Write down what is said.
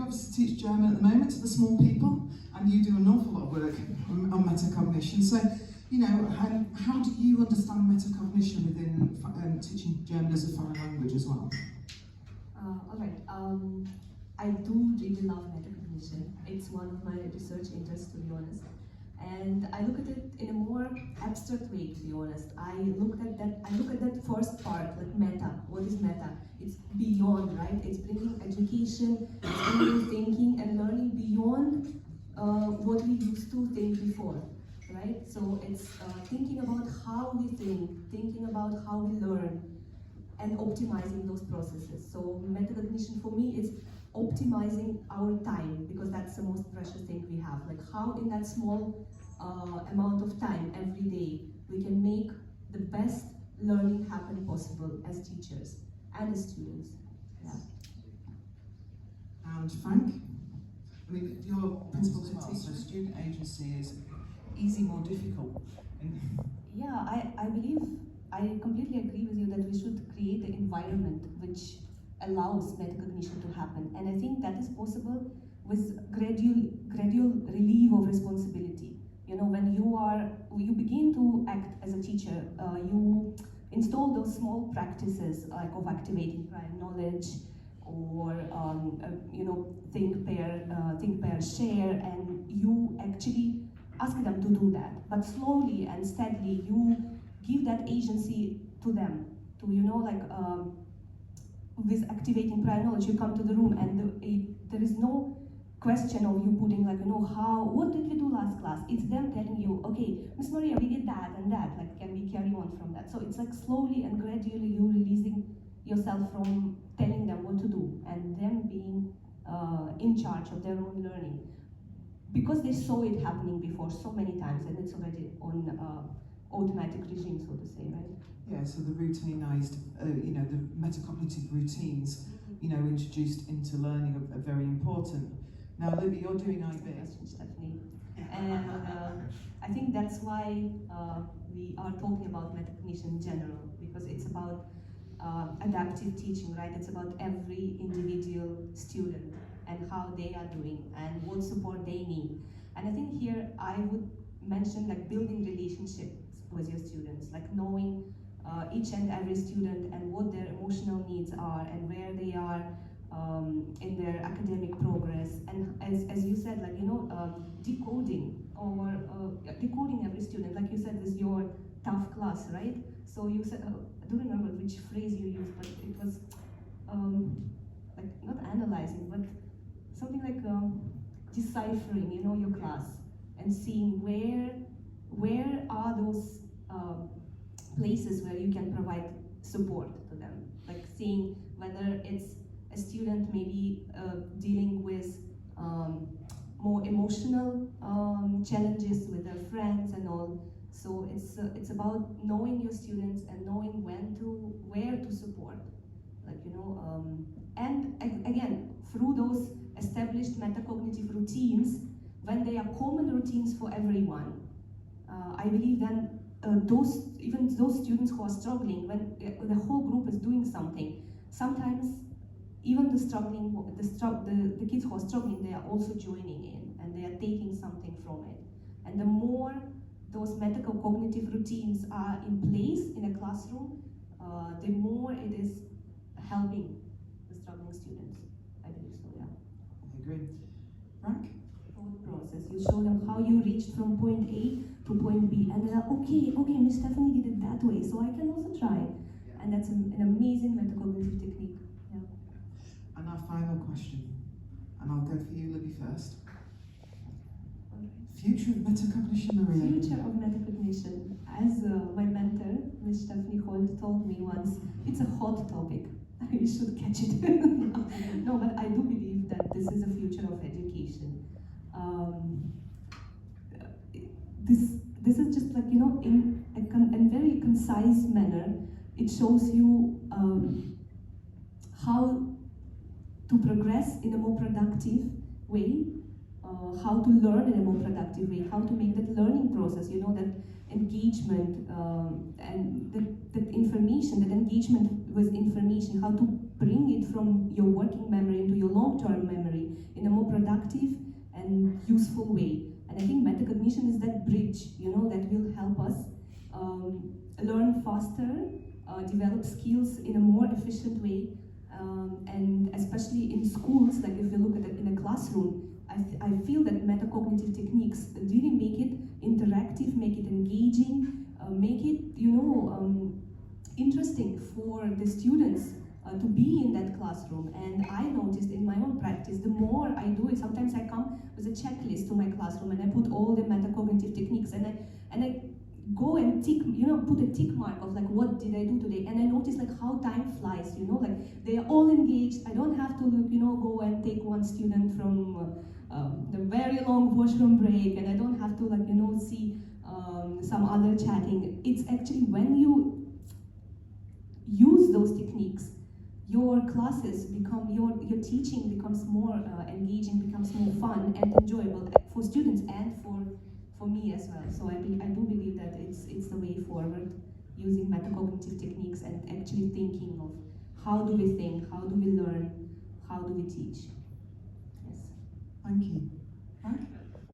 you obviously teach German at the moment to the small people, and you do an awful lot of work on metacognition. So, you know, how do you understand metacognition within teaching German as a foreign language as well? All right. I do really love metacognition. It's one of my research interests, to be honest. And I look at it in a more abstract way, to be honest. I look at that first part, like meta. What is meta? It's beyond, right? It's bringing education, it's bringing thinking and learning beyond what we used to think before, right? So it's thinking about how we think, thinking about how we learn, and optimizing those processes. So metacognition for me is optimizing our time, because that's the most precious thing we have. Like how in that small amount of time every day we can make the best learning happen possible as teachers and as students. Yeah. And Frank? I mean, your principal head teacher. So student agency is easy, more difficult. Yeah, I believe, I completely agree with you that we should create the environment which allows metacognition to happen. And I think that is possible with gradual relief of responsibility. You know, when you begin to act as a teacher, you install those small practices like of activating prior knowledge, or you know, think, pair, share, and you actually ask them to do that. But slowly and steadily, you give that agency to them, to, you know, like with activating prior knowledge, you come to the room and there is no question of you putting, like, you know, what did we do last class? It's them telling you, okay, Miss Maria, we did that and that, like, can we carry on from that? So it's like slowly and gradually you releasing yourself from telling them what to do, and them being in charge of their own learning. Because they saw it happening before so many times, and it's already on automatic regime, so to say, right? Yeah, so the routinized, you know, the metacognitive routines, you know, introduced into learning are very important. Now, Libby, you're doing IB. Stephanie. And I think that's why we are talking about metacognition in general, because it's about adaptive teaching, right? It's about every individual student and how they are doing and what support they need. And I think here I would mention, like, building relationships with your students, like knowing each and every student and what their emotional needs are and where they are in their academic progress. And as you said, like, you know, decoding every student, like you said, with your tough class, right? So you said, I don't remember which phrase you used, but it was like not analyzing, but something like deciphering, you know, your class and seeing where are those places where you can provide support to them, like seeing whether it's a student maybe dealing with more emotional challenges with their friends and all. So it's about knowing your students and knowing where to support, like, you know, and again, through those established metacognitive routines, when they are common routines for everyone, I believe then even those students who are struggling, when the whole group is doing something, sometimes even the kids who are struggling, they are also joining in and they are taking something from it. And the more those metacognitive routines are in place in a classroom, the more it is helping the struggling students. I believe so, yeah. I agree. Frank? Thought process. You show them how you reached from point A to point B, and they're like, okay, Miss Stephanie did it that way, so I can also try. Yeah. And that's an amazing metacognitive technique. Yeah. And our final question, and I'll go for you, Libby, first. Future of metacognition, Maria. Future of metacognition. As my mentor, Ms. Stephanie Holt, told me once, it's a hot topic. You should catch it. No, but I do believe that this is the future of education. This is just like, you know, in a very concise manner, it shows you how to progress in a more productive way, how to learn in a more productive way, how to make that learning process, you know, that engagement and that information, that engagement with information, how to bring it from your working memory into your long-term memory in a more productive and useful way. And I think metacognition is that bridge, that will help us learn faster, develop skills in a more efficient way, and especially in schools, like if you look at it in a classroom, I feel that metacognitive techniques really make it interactive, make it engaging, make it, interesting for the students to be in that classroom. And I noticed in my own practice, the more I do it, sometimes I come with a checklist to my classroom and I put all the metacognitive techniques and I go and tick, put a tick mark of like, what did I do today? And I notice like how time flies, like they are all engaged. I don't have to, go and take one student from the very long washroom break, and I don't have to like, see some other chatting. It's actually when you use those techniques, your classes become, your teaching becomes more engaging, becomes more fun and enjoyable for students and for me as well. So I do believe that it's the way forward, using metacognitive techniques and actually thinking of how do we think, how do we learn, how do we teach. Yes. Thank you. Frank?